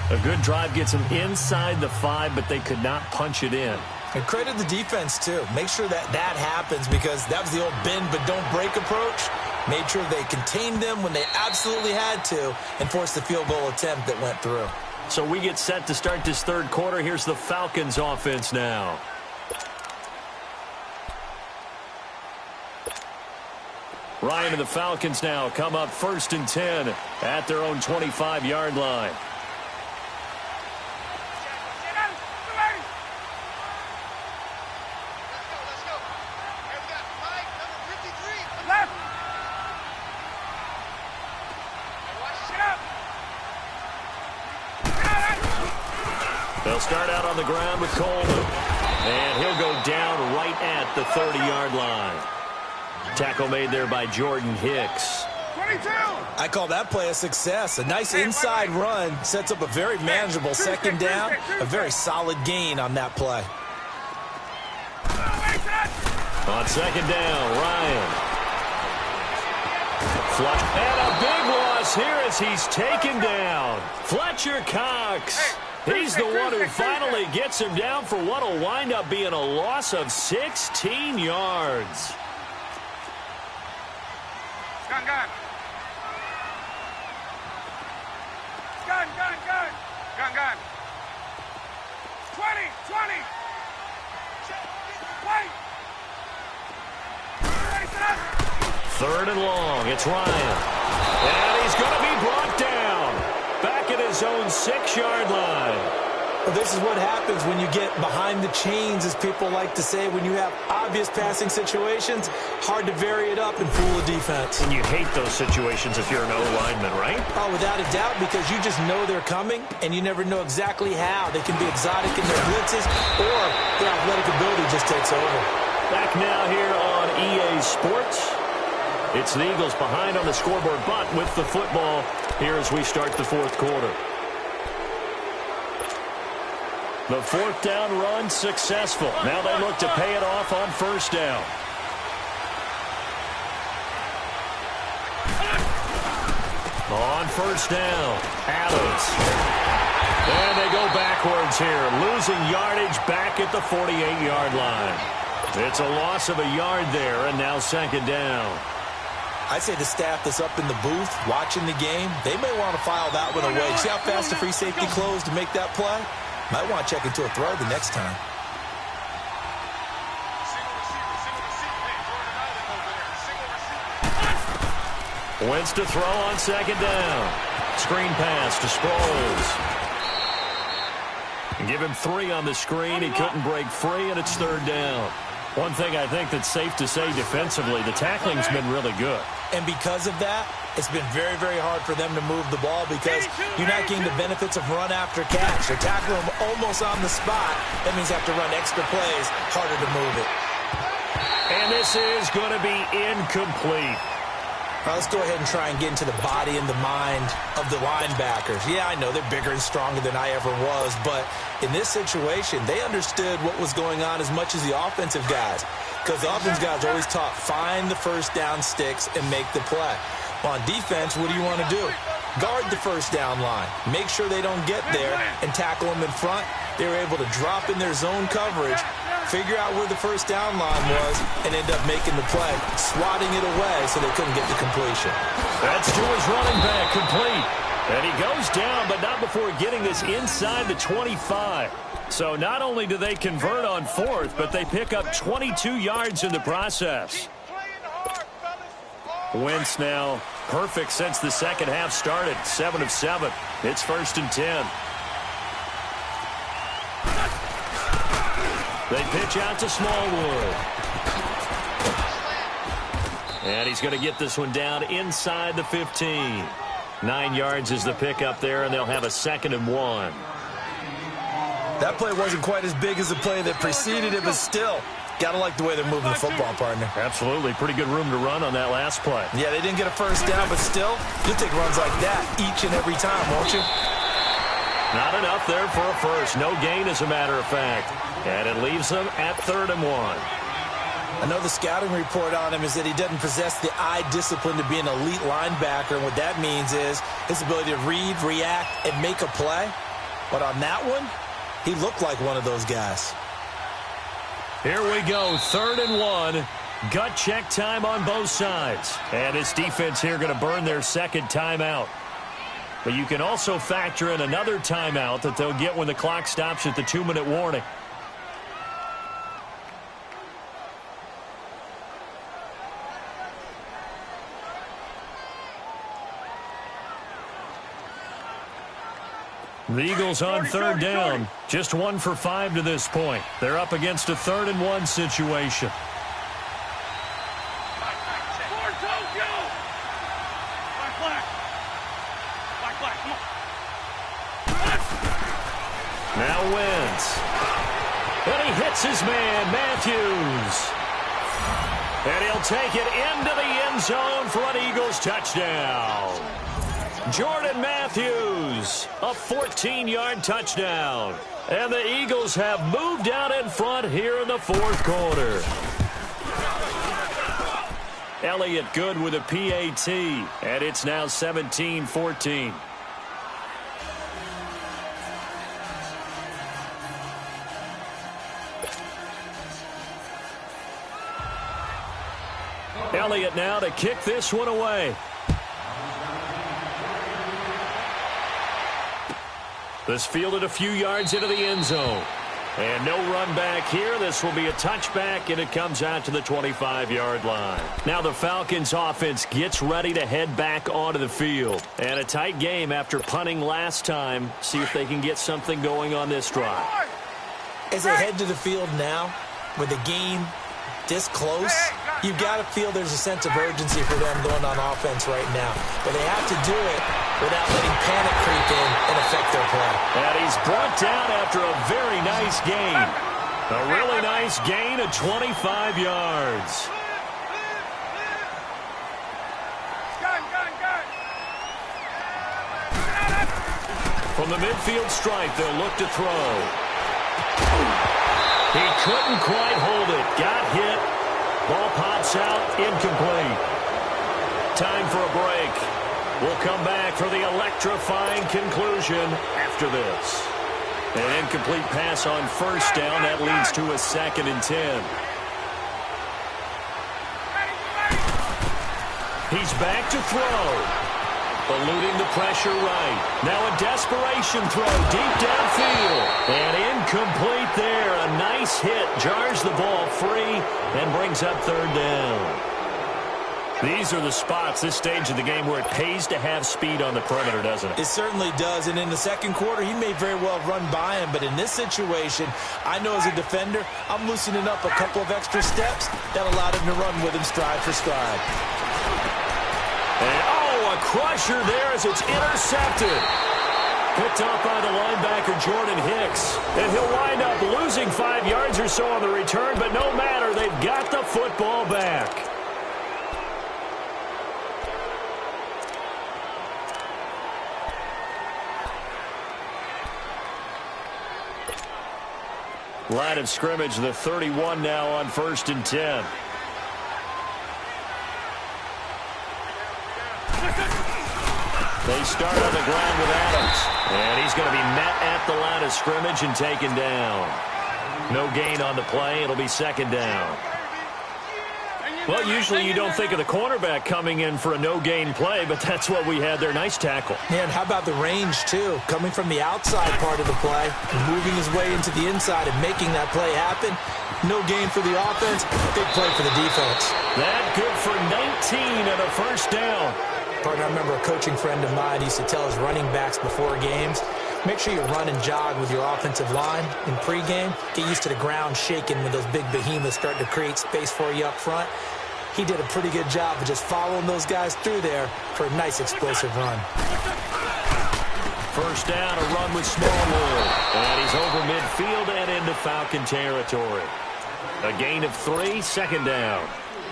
A good drive gets them inside the 5, but they could not punch it in. And credit the defense, too. Make sure that happens because that was the old bend but don't break approach. Made sure they contained them when they absolutely had to and forced the field goal attempt that went through. So we get set to start this 3rd quarter. Here's the Falcons offense now. Ryan and the Falcons now come up 1st and 10 at their own 25-yard line. They'll start out on the ground with Coleman. And he'll go down right at the 30-yard line. Tackle made there by Jordan Hicks. 22. I call that play a success. A nice inside run sets up a very manageable 2nd down. A very solid gain on that play. On 2nd down, Ryan. And a big loss here as he's taken down. Fletcher Cox. He's the one who finally gets him down for what will wind up being a loss of 16 yards. Gun. Gun. 20. Wait. 3rd and long. It's Ryan. And he's going to be brought down. Back at his own 6-yard line. Well, this is what happens when you get behind the chains, as people like to say. When you have obvious passing situations, hard to vary it up and fool a defense. And you hate those situations if you're an O-lineman, right? Oh, without a doubt, because you just know they're coming, and you never know exactly how. They can be exotic in their blitzes, or their athletic ability just takes over. Back now here on EA Sports. It's the Eagles behind on the scoreboard, but with the football here as we start the 4th quarter. The 4th down run successful. Now they look to pay it off on 1st down. On 1st down, Adams. And they go backwards here, losing yardage back at the 48-yard line. It's a loss of a yard there, and now 2nd down. I'd say the staff that's up in the booth watching the game, they may want to file that one away. See how fast the free safety closed to make that play? Might want to check into a throw the next time. Wentz to throw on 2nd down. Screen pass to Sproles. Give him 3 on the screen. He couldn't break free, and it's 3rd down. One thing I think that's safe to say defensively, the tackling's been really good. And because of that, it's been very, very hard for them to move the ball because you're not getting the benefits of run after catch. They're tackling them almost on the spot. That means they have to run extra plays, harder to move it. And this is going to be incomplete. Let's go ahead and try and get into the body and the mind of the linebackers. Yeah, I know they're bigger and stronger than I ever was, but in this situation, they understood what was going on as much as the offensive guys, because the offensive guys always taught, find the first down sticks and make the play. On defense, what do you want to do? Guard the first down line. Make sure they don't get there and tackle them in front. They were able to drop in their zone coverage, figure out where the first down line was, and end up making the play, swatting it away so they couldn't get the completion. That's to his running back, complete. And he goes down, but not before getting this inside the 25. So not only do they convert on fourth, but they pick up 22 yards in the process. Wentz now perfect since the second half started. 7 of 7. It's 1st and 10. They pitch out to Smallwood. And he's going to get this one down inside the 15. 9 yards is the pickup there, and they'll have a 2nd and 1. That play wasn't quite as big as the play that preceded it, but still, gotta like the way they're moving the football, partner. Absolutely. Pretty good room to run on that last play. Yeah, they didn't get a first down, but still, you'll take runs like that each and every time, won't you? Not enough there for a first. No gain, as a matter of fact. And it leaves them at 3rd and 1. I know the scouting report on him is that he doesn't possess the eye discipline to be an elite linebacker. And what that means is his ability to read, react, and make a play. But on that one, he looked like one of those guys. Here we go, 3rd and 1. Gut check time on both sides. And this defense here going to burn their 2nd timeout. But you can also factor in another timeout that they'll get when the clock stops at the 2-minute warning. The Eagles on 3rd down. Just 1 for 5 to this point. They're up against a 3rd and 1 situation. Now Wentz. And he hits his man, Matthews. And he'll take it into the end zone for an Eagles touchdown. Jordan Matthews, a 14-yard touchdown. And the Eagles have moved out in front here in the 4th quarter. Elliott good with a PAT, and it's now 17-14. Elliott now to kick this one away. This fielded a few yards into the end zone. And no run back here. This will be a touchback, and it comes out to the 25-yard line. Now the Falcons offense gets ready to head back onto the field. And a tight game after punting last time. See if they can get something going on this drive. As they head to the field now, with the game this close, you've got to feel there's a sense of urgency for them going on offense right now. But they have to do it without letting panic creep in and affect their play. And he's brought down after a very nice gain. A really nice gain of 25 yards. From the midfield stripe, they'll look to throw. He couldn't quite hold it. Got hit. Ball pops out. Incomplete. Time for a break. We'll come back for the electrifying conclusion after this. An incomplete pass on 1st down. That leads to a 2nd and 10. He's back to throw. Eluding the pressure right. Now a desperation throw deep downfield. And incomplete there. A nice hit. Jars the ball free and brings up 3rd down. These are the spots, this stage of the game, where it pays to have speed on the perimeter, doesn't it? It certainly does. And in the 2nd quarter, he may very well run by him. But in this situation, I know as a defender, I'm loosening up a couple of extra steps that allowed him to run with him stride for stride. And, a crusher there as it's intercepted. Picked off by the linebacker, Jordan Hicks. And he'll wind up losing 5 yards or so on the return, but no matter, they've got the football back. Line of scrimmage, the 31 now on 1st and 10. They start on the ground with Adams. And he's going to be met at the line of scrimmage and taken down. No gain on the play. It'll be 2nd down. Well, usually you don't think of the cornerback coming in for a no-gain play, but that's what we had there. Nice tackle. Yeah, and how about the range, too? Coming from the outside part of the play, moving his way into the inside and making that play happen. No gain for the offense, big play for the defense. That good for 19 and a 1st down. Partner, I remember a coaching friend of mine used to tell his running backs before games, make sure you run and jog with your offensive line in pregame. Get used to the ground shaking when those big behemoths start to create space for you up front. He did a pretty good job of just following those guys through there for a nice explosive run. 1st down, a run with Smallwood. And he's over midfield and into Falcon territory. A gain of 3, 2nd down.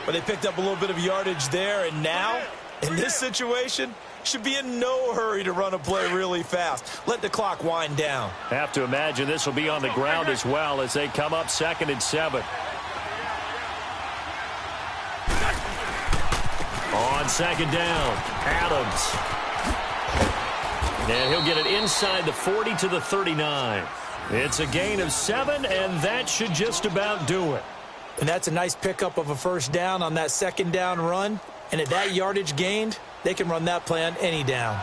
But they picked up a little bit of yardage there, and now, in this situation, should be in no hurry to run a play really fast. Let the clock wind down. Have to imagine this will be on the ground as well as they come up 2nd and 7. On 2nd down, Adams. And he'll get it inside the 40 to the 39. It's a gain of 7, and that should just about do it. And that's a nice pickup of a 1st down on that 2nd down run. And at that yardage gained, they can run that play on any down.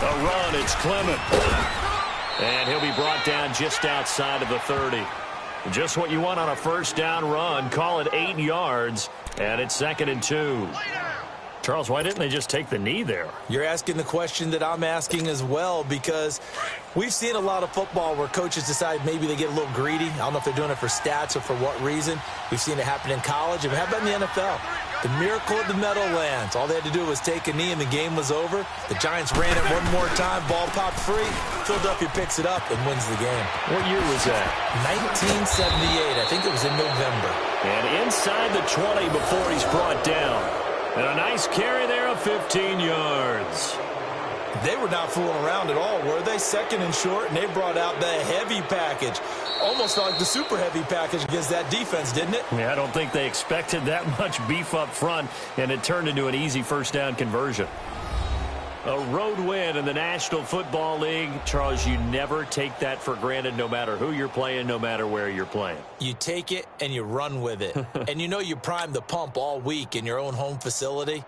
A run, it's Clement. And he'll be brought down just outside of the 30. Just what you want on a 1st down run. Call it 8 yards, and it's 2nd and 2. Charles, why didn't they just take the knee there? You're asking the question that I'm asking as well, because we've seen a lot of football where coaches decide maybe they get a little greedy. I don't know if they're doing it for stats or for what reason. We've seen it happen in college. And how about in the NFL? The miracle of the Meadowlands. All they had to do was take a knee and the game was over. The Giants ran it one more time. Ball popped free. Philadelphia picks it up and wins the game. What year was that? 1978. I think it was in November. And inside the 20 before he's brought down. And a nice carry there of 15 yards. They were not fooling around at all, were they? 2nd and short, and they brought out the heavy package. Almost like the super heavy package against that defense, didn't it? Yeah, I don't think they expected that much beef up front, and it turned into an easy 1st down conversion. A road win in the National Football League. Charles, you never take that for granted, no matter who you're playing, no matter where you're playing. You take it and you run with it. And you know you primed the pump all week in your own home facility.